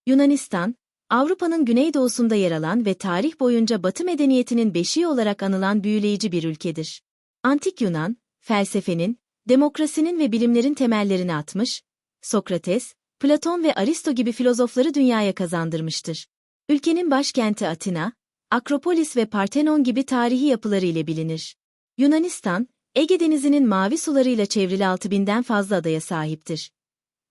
Yunanistan, Avrupa'nın güneydoğusunda yer alan ve tarih boyunca Batı medeniyetinin beşiği olarak anılan büyüleyici bir ülkedir. Antik Yunan, felsefenin, demokrasinin ve bilimlerin temellerini atmış, Sokrates, Platon ve Aristo gibi filozofları dünyaya kazandırmıştır. Ülkenin başkenti Atina, Akropolis ve Parthenon gibi tarihi yapıları ile bilinir. Yunanistan, Ege Denizi'nin mavi sularıyla çevrili 6000'den fazla adaya sahiptir.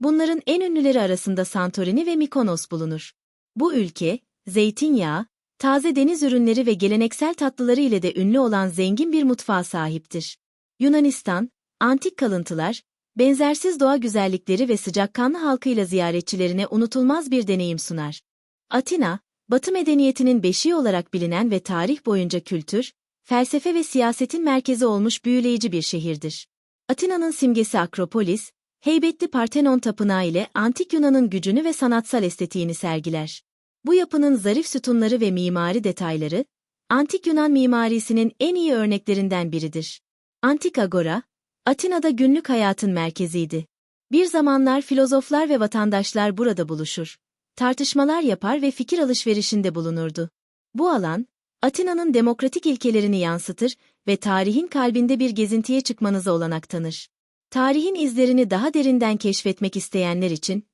Bunların en ünlüleri arasında Santorini ve Mikonos bulunur. Bu ülke, zeytinyağı, taze deniz ürünleri ve geleneksel tatlıları ile de ünlü olan zengin bir mutfağa sahiptir. Yunanistan, antik kalıntılar, benzersiz doğa güzellikleri ve sıcakkanlı halkıyla ziyaretçilerine unutulmaz bir deneyim sunar. Atina, Batı medeniyetinin beşiği olarak bilinen ve tarih boyunca kültür, felsefe ve siyasetin merkezi olmuş büyüleyici bir şehirdir. Atina'nın simgesi Akropolis, heybetli Parthenon tapınağı ile Antik Yunan'ın gücünü ve sanatsal estetiğini sergiler. Bu yapının zarif sütunları ve mimari detayları, Antik Yunan mimarisinin en iyi örneklerinden biridir. Antik Agora, Atina'da günlük hayatın merkeziydi. Bir zamanlar filozoflar ve vatandaşlar burada buluşur, tartışmalar yapar ve fikir alışverişinde bulunurdu. Bu alan, Atina'nın demokratik ilkelerini yansıtır ve tarihin kalbinde bir gezintiye çıkmanıza olanak tanır. Tarihin izlerini daha derinden keşfetmek isteyenler için,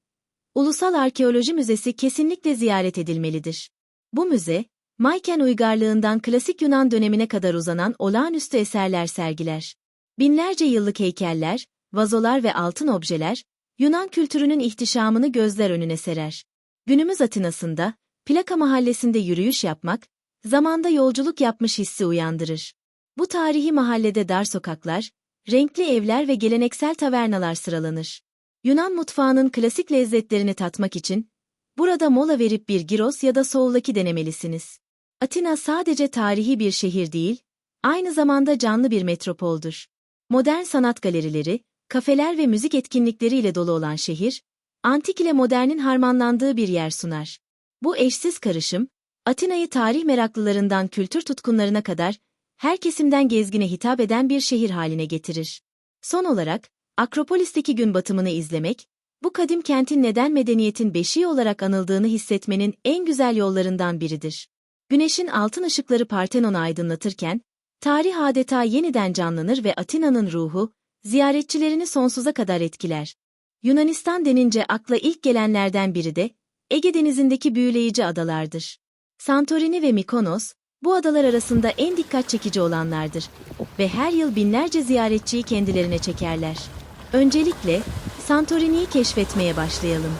Ulusal Arkeoloji Müzesi kesinlikle ziyaret edilmelidir. Bu müze, Mayken uygarlığından klasik Yunan dönemine kadar uzanan olağanüstü eserler sergiler. Binlerce yıllık heykeller, vazolar ve altın objeler, Yunan kültürünün ihtişamını gözler önüne serer. Günümüz Atina'sında, Plaka mahallesinde yürüyüş yapmak, zamanda yolculuk yapmış hissi uyandırır. Bu tarihi mahallede dar sokaklar, renkli evler ve geleneksel tavernalar sıralanır. Yunan mutfağının klasik lezzetlerini tatmak için, burada mola verip bir gyros ya da souvlaki denemelisiniz. Atina sadece tarihi bir şehir değil, aynı zamanda canlı bir metropoldur. Modern sanat galerileri, kafeler ve müzik etkinlikleriyle dolu olan şehir, antik ile modernin harmanlandığı bir yer sunar. Bu eşsiz karışım, Atina'yı tarih meraklılarından kültür tutkunlarına kadar, her kesimden gezgine hitap eden bir şehir haline getirir. Son olarak, Akropolis'teki gün batımını izlemek, bu kadim kentin neden medeniyetin beşiği olarak anıldığını hissetmenin en güzel yollarından biridir. Güneşin altın ışıkları Partenon'u aydınlatırken, tarih adeta yeniden canlanır ve Atina'nın ruhu, ziyaretçilerini sonsuza kadar etkiler. Yunanistan denince akla ilk gelenlerden biri de, Ege Denizi'ndeki büyüleyici adalardır. Santorini ve Mikonos, bu adalar arasında en dikkat çekici olanlardır ve her yıl binlerce ziyaretçiyi kendilerine çekerler. Öncelikle, Santorini'yi keşfetmeye başlayalım.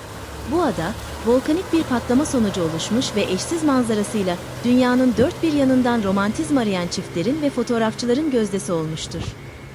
Bu ada, volkanik bir patlama sonucu oluşmuş ve eşsiz manzarasıyla dünyanın dört bir yanından romantizm arayan çiftlerin ve fotoğrafçıların gözdesi olmuştur.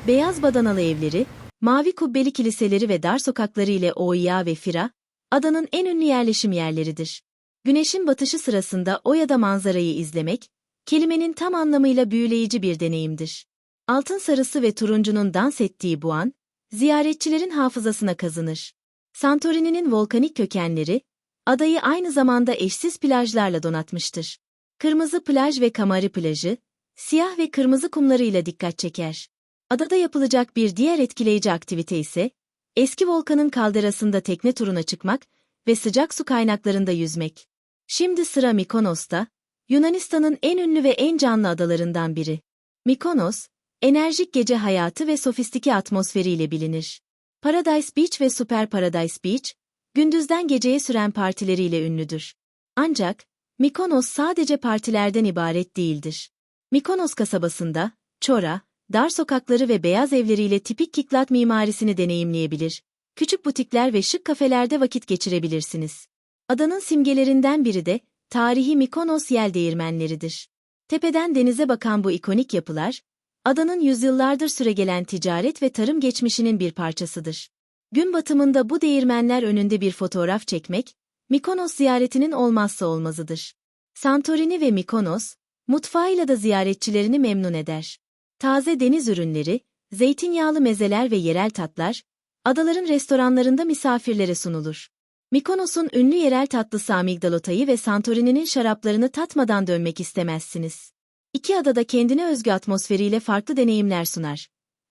Beyaz badanalı evleri, mavi kubbeli kiliseleri ve dar sokakları ile Oia ve Fira, adanın en ünlü yerleşim yerleridir. Güneşin batışı sırasında o ya da manzarayı izlemek, kelimenin tam anlamıyla büyüleyici bir deneyimdir. Altın sarısı ve turuncunun dans ettiği bu an, ziyaretçilerin hafızasına kazınır. Santorini'nin volkanik kökenleri, adayı aynı zamanda eşsiz plajlarla donatmıştır. Kırmızı plaj ve Kamari plajı, siyah ve kırmızı kumlarıyla dikkat çeker. Adada yapılacak bir diğer etkileyici aktivite ise, eski volkanın kalderasında tekne turuna çıkmak ve sıcak su kaynaklarında yüzmek. Şimdi sıra Mikonos'ta, Yunanistan'ın en ünlü ve en canlı adalarından biri. Mikonos, enerjik gece hayatı ve sofistike atmosferiyle bilinir. Paradise Beach ve Super Paradise Beach, gündüzden geceye süren partileriyle ünlüdür. Ancak, Mikonos sadece partilerden ibaret değildir. Mikonos kasabasında, Çora, dar sokakları ve beyaz evleriyle tipik Kiklat mimarisini deneyimleyebilir, küçük butikler ve şık kafelerde vakit geçirebilirsiniz. Adanın simgelerinden biri de, tarihi Mikonos yel değirmenleridir. Tepeden denize bakan bu ikonik yapılar, adanın yüzyıllardır süregelen ticaret ve tarım geçmişinin bir parçasıdır. Gün batımında bu değirmenler önünde bir fotoğraf çekmek, Mikonos ziyaretinin olmazsa olmazıdır. Santorini ve Mikonos, mutfağıyla da ziyaretçilerini memnun eder. Taze deniz ürünleri, zeytinyağlı mezeler ve yerel tatlar, adaların restoranlarında misafirlere sunulur. Mikonos'un ünlü yerel tatlısı amigdalotayı ve Santorini'nin şaraplarını tatmadan dönmek istemezsiniz. İki adada kendine özgü atmosferiyle farklı deneyimler sunar.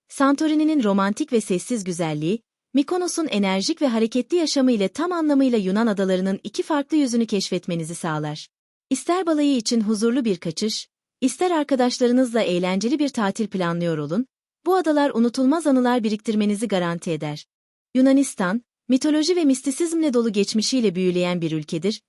Santorini'nin romantik ve sessiz güzelliği, Mikonos'un enerjik ve hareketli yaşamı ile tam anlamıyla Yunan adalarının iki farklı yüzünü keşfetmenizi sağlar. İster balayı için huzurlu bir kaçış, ister arkadaşlarınızla eğlenceli bir tatil planlıyor olun, bu adalar unutulmaz anılar biriktirmenizi garanti eder. Yunanistan, mitoloji ve mistisizmle dolu geçmişiyle büyüleyen bir ülkedir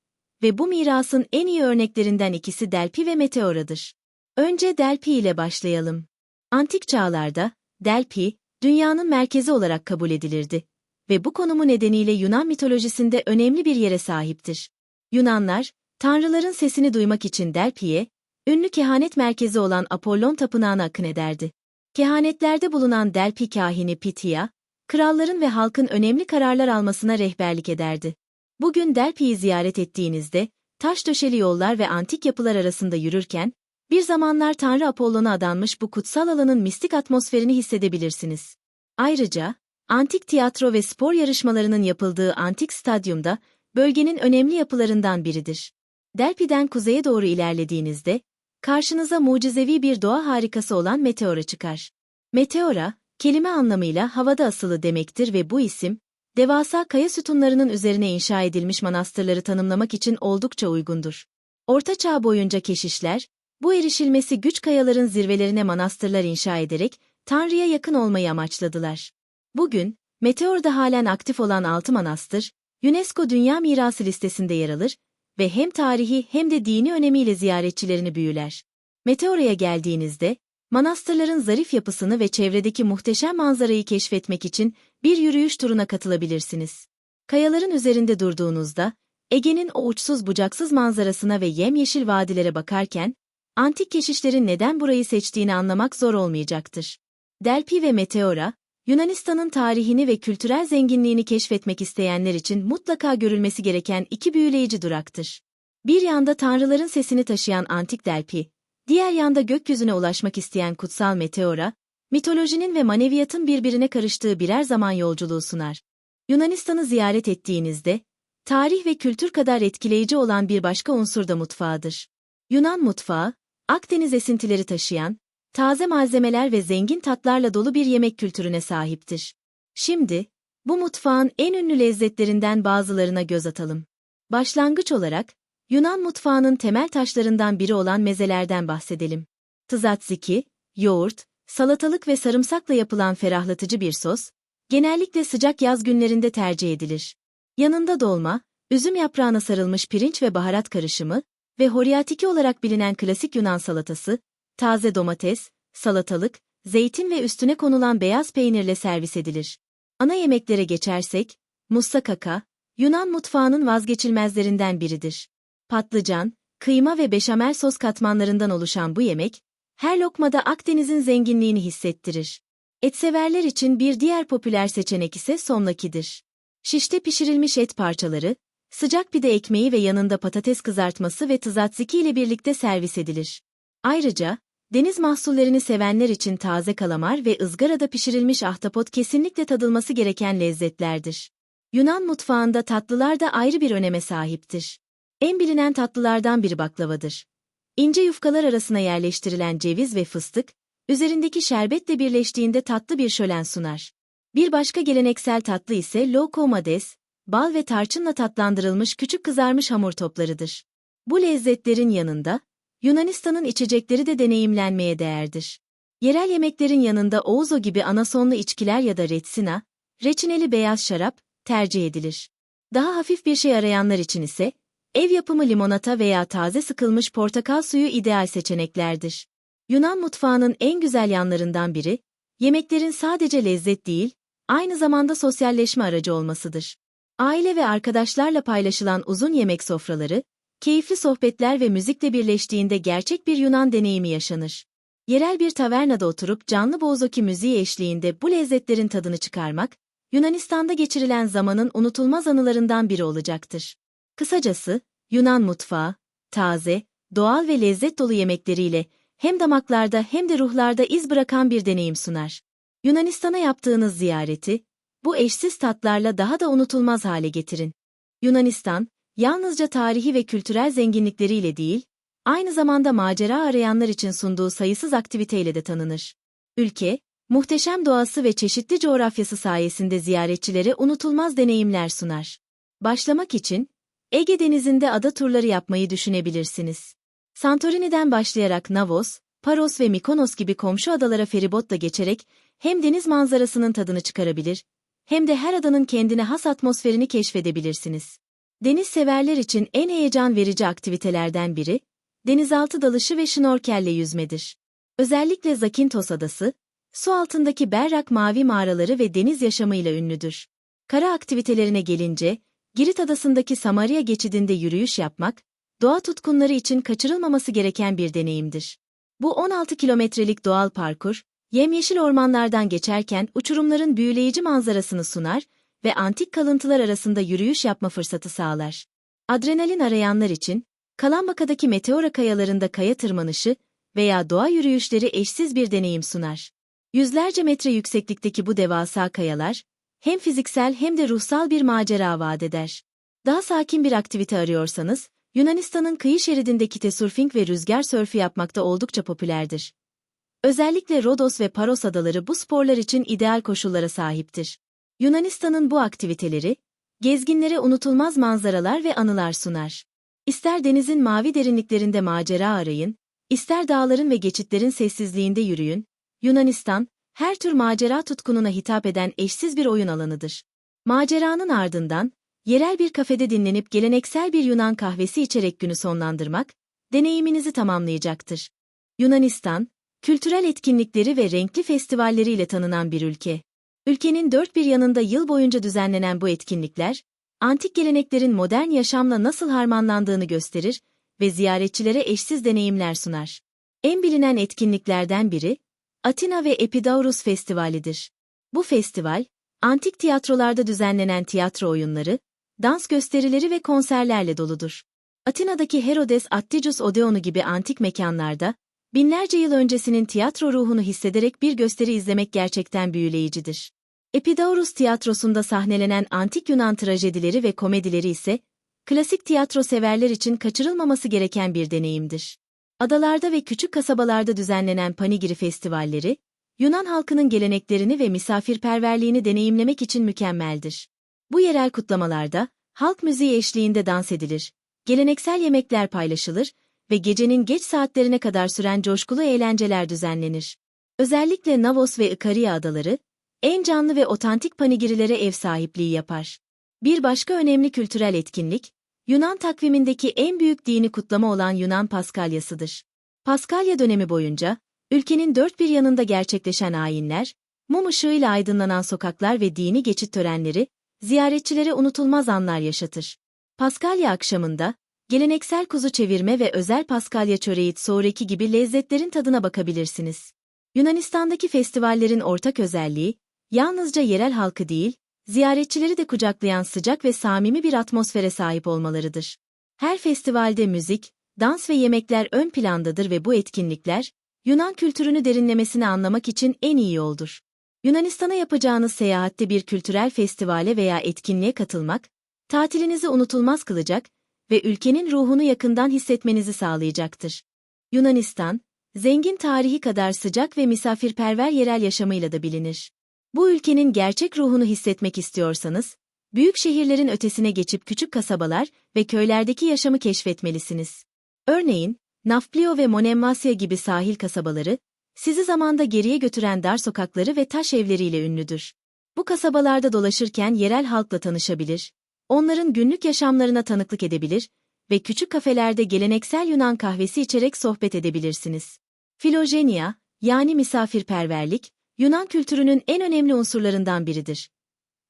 ve bu mirasın en iyi örneklerinden ikisi Delphi ve Meteora'dır. Önce Delphi ile başlayalım. Antik çağlarda, Delphi, dünyanın merkezi olarak kabul edilirdi ve bu konumu nedeniyle Yunan mitolojisinde önemli bir yere sahiptir. Yunanlar, tanrıların sesini duymak için Delphi'ye, ünlü kehanet merkezi olan Apollon tapınağına akın ederdi. Kehanetlerde bulunan Delphi kahini Pythia, kralların ve halkın önemli kararlar almasına rehberlik ederdi. Bugün Delphi'yi ziyaret ettiğinizde, taş döşeli yollar ve antik yapılar arasında yürürken, bir zamanlar Tanrı Apollon'a adanmış bu kutsal alanın mistik atmosferini hissedebilirsiniz. Ayrıca, antik tiyatro ve spor yarışmalarının yapıldığı antik stadyumda, bölgenin önemli yapılarından biridir. Delphi'den kuzeye doğru ilerlediğinizde, karşınıza mucizevi bir doğa harikası olan Meteora çıkar. Meteora, kelime anlamıyla havada asılı demektir ve bu isim, devasa kaya sütunlarının üzerine inşa edilmiş manastırları tanımlamak için oldukça uygundur. Orta Çağ boyunca keşişler, bu erişilmesi güç kayaların zirvelerine manastırlar inşa ederek, Tanrı'ya yakın olmayı amaçladılar. Bugün, Meteor'da halen aktif olan 6 manastır, UNESCO Dünya Mirası listesinde yer alır ve hem tarihi hem de dini önemiyle ziyaretçilerini büyüler. Meteor'a geldiğinizde, manastırların zarif yapısını ve çevredeki muhteşem manzarayı keşfetmek için bir yürüyüş turuna katılabilirsiniz. Kayaların üzerinde durduğunuzda, Ege'nin o uçsuz bucaksız manzarasına ve yemyeşil vadilere bakarken, antik keşişlerin neden burayı seçtiğini anlamak zor olmayacaktır. Delphi ve Meteora, Yunanistan'ın tarihini ve kültürel zenginliğini keşfetmek isteyenler için mutlaka görülmesi gereken iki büyüleyici duraktır. Bir yanda tanrıların sesini taşıyan antik Delphi, diğer yanda gökyüzüne ulaşmak isteyen kutsal Meteora, mitolojinin ve maneviyatın birbirine karıştığı birer zaman yolculuğu sunar. Yunanistan'ı ziyaret ettiğinizde, tarih ve kültür kadar etkileyici olan bir başka unsur da mutfağıdır. Yunan mutfağı, Akdeniz esintileri taşıyan, taze malzemeler ve zengin tatlarla dolu bir yemek kültürüne sahiptir. Şimdi, bu mutfağın en ünlü lezzetlerinden bazılarına göz atalım. Başlangıç olarak, Yunan mutfağının temel taşlarından biri olan mezelerden bahsedelim. Tzatziki, yoğurt, salatalık ve sarımsakla yapılan ferahlatıcı bir sos, genellikle sıcak yaz günlerinde tercih edilir. Yanında dolma, üzüm yaprağına sarılmış pirinç ve baharat karışımı ve horiatiki olarak bilinen klasik Yunan salatası, taze domates, salatalık, zeytin ve üstüne konulan beyaz peynirle servis edilir. Ana yemeklere geçersek, moussakaka, Yunan mutfağının vazgeçilmezlerinden biridir. Patlıcan, kıyma ve beşamel sos katmanlarından oluşan bu yemek, her lokmada Akdeniz'in zenginliğini hissettirir. Etseverler için bir diğer popüler seçenek ise somlakidir. Şişte pişirilmiş et parçaları, sıcak pide ekmeği ve yanında patates kızartması ve tzatziki ile birlikte servis edilir. Ayrıca, deniz mahsullerini sevenler için taze kalamar ve ızgarada pişirilmiş ahtapot kesinlikle tadılması gereken lezzetlerdir. Yunan mutfağında tatlılar da ayrı bir öneme sahiptir. En bilinen tatlılardan biri baklavadır. İnce yufkalar arasına yerleştirilen ceviz ve fıstık, üzerindeki şerbetle birleştiğinde tatlı bir şölen sunar. Bir başka geleneksel tatlı ise lokomades, bal ve tarçınla tatlandırılmış küçük kızarmış hamur toplarıdır. Bu lezzetlerin yanında, Yunanistan'ın içecekleri de deneyimlenmeye değerdir. Yerel yemeklerin yanında ouzo gibi anasonlu içkiler ya da retsina, reçineli beyaz şarap, tercih edilir. Daha hafif bir şey arayanlar için ise, ev yapımı limonata veya taze sıkılmış portakal suyu ideal seçeneklerdir. Yunan mutfağının en güzel yanlarından biri, yemeklerin sadece lezzet değil, aynı zamanda sosyalleşme aracı olmasıdır. Aile ve arkadaşlarla paylaşılan uzun yemek sofraları, keyifli sohbetler ve müzikle birleştiğinde gerçek bir Yunan deneyimi yaşanır. Yerel bir tavernada oturup canlı bouzouki müziği eşliğinde bu lezzetlerin tadını çıkarmak, Yunanistan'da geçirilen zamanın unutulmaz anılarından biri olacaktır. Kısacası, Yunan mutfağı, taze, doğal ve lezzet dolu yemekleriyle hem damaklarda hem de ruhlarda iz bırakan bir deneyim sunar. Yunanistan'a yaptığınız ziyareti, bu eşsiz tatlarla daha da unutulmaz hale getirin. Yunanistan, yalnızca tarihi ve kültürel zenginlikleriyle değil, aynı zamanda macera arayanlar için sunduğu sayısız aktiviteyle de tanınır. Ülke, Muhteşem doğası ve çeşitli coğrafyası sayesinde ziyaretçilere unutulmaz deneyimler sunar. Başlamak için, Ege Denizi'nde ada turları yapmayı düşünebilirsiniz. Santorini'den başlayarak Navos, Paros ve Mikonos gibi komşu adalara feribotla geçerek hem deniz manzarasının tadını çıkarabilir, hem de her adanın kendine has atmosferini keşfedebilirsiniz. Deniz severler için en heyecan verici aktivitelerden biri, denizaltı dalışı ve şnorkelle yüzmedir. Özellikle Zakynthos Adası, su altındaki berrak mavi mağaraları ve deniz yaşamıyla ünlüdür. Kara aktivitelerine gelince, Girit Adası'ndaki Samarya geçidinde yürüyüş yapmak, doğa tutkunları için kaçırılmaması gereken bir deneyimdir. Bu 16 kilometrelik doğal parkur, yemyeşil ormanlardan geçerken uçurumların büyüleyici manzarasını sunar ve antik kalıntılar arasında yürüyüş yapma fırsatı sağlar. Adrenalin arayanlar için, Kalambaka'daki Meteora kayalarında kaya tırmanışı veya doğa yürüyüşleri eşsiz bir deneyim sunar. Yüzlerce metre yükseklikteki bu devasa kayalar, hem fiziksel hem de ruhsal bir macera vaat eder. Daha sakin bir aktivite arıyorsanız, Yunanistan'ın kıyı şeridindeki kitesurfing ve rüzgar sörfü yapmakta oldukça popülerdir. Özellikle Rodos ve Paros adaları bu sporlar için ideal koşullara sahiptir. Yunanistan'ın bu aktiviteleri, gezginlere unutulmaz manzaralar ve anılar sunar. İster denizin mavi derinliklerinde macera arayın, ister dağların ve geçitlerin sessizliğinde yürüyün, Yunanistan, her tür macera tutkununa hitap eden eşsiz bir oyun alanıdır. Maceranın ardından, yerel bir kafede dinlenip geleneksel bir Yunan kahvesi içerek günü sonlandırmak, deneyiminizi tamamlayacaktır. Yunanistan, kültürel etkinlikleri ve renkli festivalleriyle tanınan bir ülke. Ülkenin dört bir yanında yıl boyunca düzenlenen bu etkinlikler, antik geleneklerin modern yaşamla nasıl harmanlandığını gösterir ve ziyaretçilere eşsiz deneyimler sunar. En bilinen etkinliklerden biri, Atina ve Epidaurus Festivali'dir. Bu festival, antik tiyatrolarda düzenlenen tiyatro oyunları, dans gösterileri ve konserlerle doludur. Atina'daki Herodes Atticus Odeonu gibi antik mekanlarda, binlerce yıl öncesinin tiyatro ruhunu hissederek bir gösteri izlemek gerçekten büyüleyicidir. Epidaurus tiyatrosunda sahnelenen antik Yunan trajedileri ve komedileri ise, klasik tiyatro severler için kaçırılmaması gereken bir deneyimdir. Adalarda ve küçük kasabalarda düzenlenen panigiri festivalleri, Yunan halkının geleneklerini ve misafirperverliğini deneyimlemek için mükemmeldir. Bu yerel kutlamalarda, halk müziği eşliğinde dans edilir, geleneksel yemekler paylaşılır ve gecenin geç saatlerine kadar süren coşkulu eğlenceler düzenlenir. Özellikle Navos ve Ikaria adaları, en canlı ve otantik panigirilere ev sahipliği yapar. Bir başka önemli kültürel etkinlik, Yunan takvimindeki en büyük dini kutlama olan Yunan Paskalyası'dır. Paskalya dönemi boyunca, ülkenin dört bir yanında gerçekleşen ayinler, mum ışığıyla aydınlanan sokaklar ve dini geçit törenleri, ziyaretçilere unutulmaz anlar yaşatır. Paskalya akşamında, geleneksel kuzu çevirme ve özel Paskalya çöreği soğreki gibi lezzetlerin tadına bakabilirsiniz. Yunanistan'daki festivallerin ortak özelliği, yalnızca yerel halkı değil, ziyaretçileri de kucaklayan sıcak ve samimi bir atmosfere sahip olmalarıdır. Her festivalde müzik, dans ve yemekler ön plandadır ve bu etkinlikler, Yunan kültürünü derinlemesine anlamak için en iyi yoldur. Yunanistan'a yapacağınız seyahatte bir kültürel festivale veya etkinliğe katılmak, tatilinizi unutulmaz kılacak ve ülkenin ruhunu yakından hissetmenizi sağlayacaktır. Yunanistan, zengin tarihi kadar sıcak ve misafirperver yerel yaşamıyla da bilinir. Bu ülkenin gerçek ruhunu hissetmek istiyorsanız, büyük şehirlerin ötesine geçip küçük kasabalar ve köylerdeki yaşamı keşfetmelisiniz. Örneğin, Nafplio ve Monemvasia gibi sahil kasabaları, sizi zamanda geriye götüren dar sokakları ve taş evleriyle ünlüdür. Bu kasabalarda dolaşırken yerel halkla tanışabilir, onların günlük yaşamlarına tanıklık edebilir ve küçük kafelerde geleneksel Yunan kahvesi içerek sohbet edebilirsiniz. Filojenia, yani misafirperverlik, Yunan kültürünün en önemli unsurlarından biridir.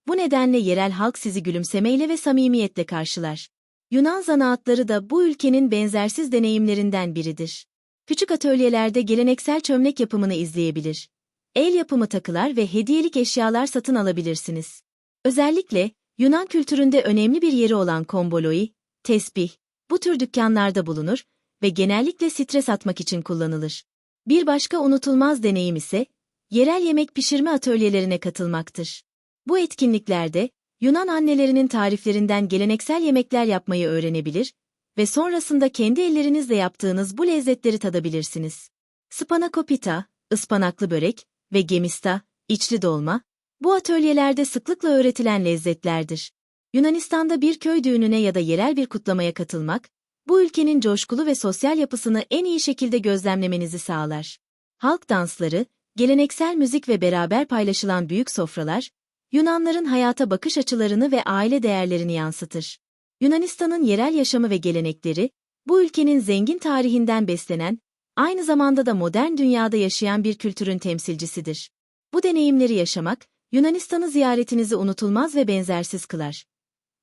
Bu nedenle yerel halk sizi gülümsemeyle ve samimiyetle karşılar. Yunan zanaatları da bu ülkenin benzersiz deneyimlerinden biridir. Küçük atölyelerde geleneksel çömlek yapımını izleyebilir. El yapımı takılar ve hediyelik eşyalar satın alabilirsiniz. Özellikle, Yunan kültüründe önemli bir yeri olan komboloi, tesbih, bu tür dükkanlarda bulunur ve genellikle stres atmak için kullanılır. Bir başka unutulmaz deneyim ise, yerel yemek pişirme atölyelerine katılmaktır. Bu etkinliklerde, Yunan annelerinin tariflerinden geleneksel yemekler yapmayı öğrenebilir ve sonrasında kendi ellerinizle yaptığınız bu lezzetleri tadabilirsiniz. Spanakopita, ıspanaklı börek, ve gemista, içli dolma, bu atölyelerde sıklıkla öğretilen lezzetlerdir. Yunanistan'da bir köy düğününe ya da yerel bir kutlamaya katılmak, bu ülkenin coşkulu ve sosyal yapısını en iyi şekilde gözlemlemenizi sağlar. Halk dansları, geleneksel müzik ve beraber paylaşılan büyük sofralar, Yunanların hayata bakış açılarını ve aile değerlerini yansıtır. Yunanistan'ın yerel yaşamı ve gelenekleri, bu ülkenin zengin tarihinden beslenen, aynı zamanda da modern dünyada yaşayan bir kültürün temsilcisidir. Bu deneyimleri yaşamak, Yunanistan'ı ziyaretinizi unutulmaz ve benzersiz kılar.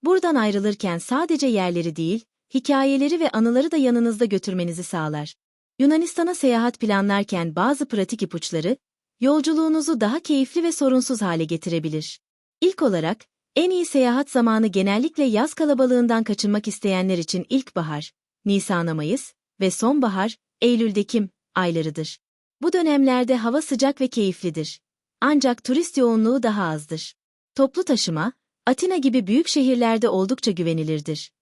Buradan ayrılırken sadece yerleri değil, hikayeleri ve anıları da yanınızda götürmenizi sağlar. Yunanistan'a seyahat planlarken bazı pratik ipuçları, yolculuğunuzu daha keyifli ve sorunsuz hale getirebilir. İlk olarak, en iyi seyahat zamanı genellikle yaz kalabalığından kaçınmak isteyenler için ilkbahar, Nisan-Mayıs ve sonbahar, Eylül-Ekim aylarıdır. Bu dönemlerde hava sıcak ve keyiflidir. Ancak turist yoğunluğu daha azdır. Toplu taşıma, Atina gibi büyük şehirlerde oldukça güvenilirdir.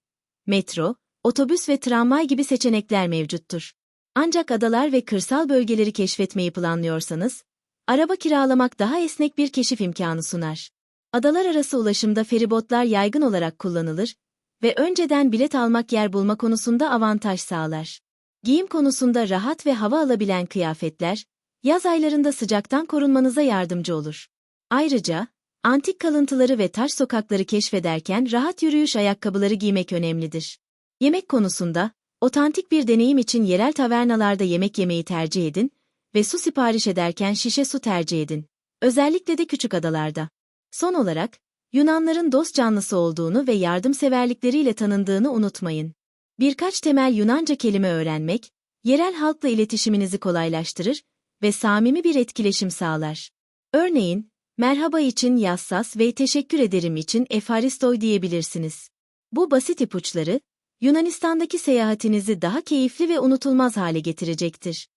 Metro, otobüs ve tramvay gibi seçenekler mevcuttur. Ancak adalar ve kırsal bölgeleri keşfetmeyi planlıyorsanız, araba kiralamak daha esnek bir keşif imkanı sunar. Adalar arası ulaşımda feribotlar yaygın olarak kullanılır ve önceden bilet almak yer bulma konusunda avantaj sağlar. Giyim konusunda rahat ve hava alabilen kıyafetler, yaz aylarında sıcaktan korunmanıza yardımcı olur. Ayrıca, antik kalıntıları ve taş sokakları keşfederken rahat yürüyüş ayakkabıları giymek önemlidir. Yemek konusunda, otantik bir deneyim için yerel tavernalarda yemek yemeyi tercih edin ve su sipariş ederken şişe su tercih edin. Özellikle de küçük adalarda. Son olarak, Yunanların dost canlısı olduğunu ve yardımseverlikleriyle tanındığını unutmayın. Birkaç temel Yunanca kelime öğrenmek, yerel halkla iletişiminizi kolaylaştırır ve samimi bir etkileşim sağlar. Örneğin, merhaba için yassas ve teşekkür ederim için efaristoi diyebilirsiniz. Bu basit ipuçları, Yunanistan'daki seyahatinizi daha keyifli ve unutulmaz hale getirecektir.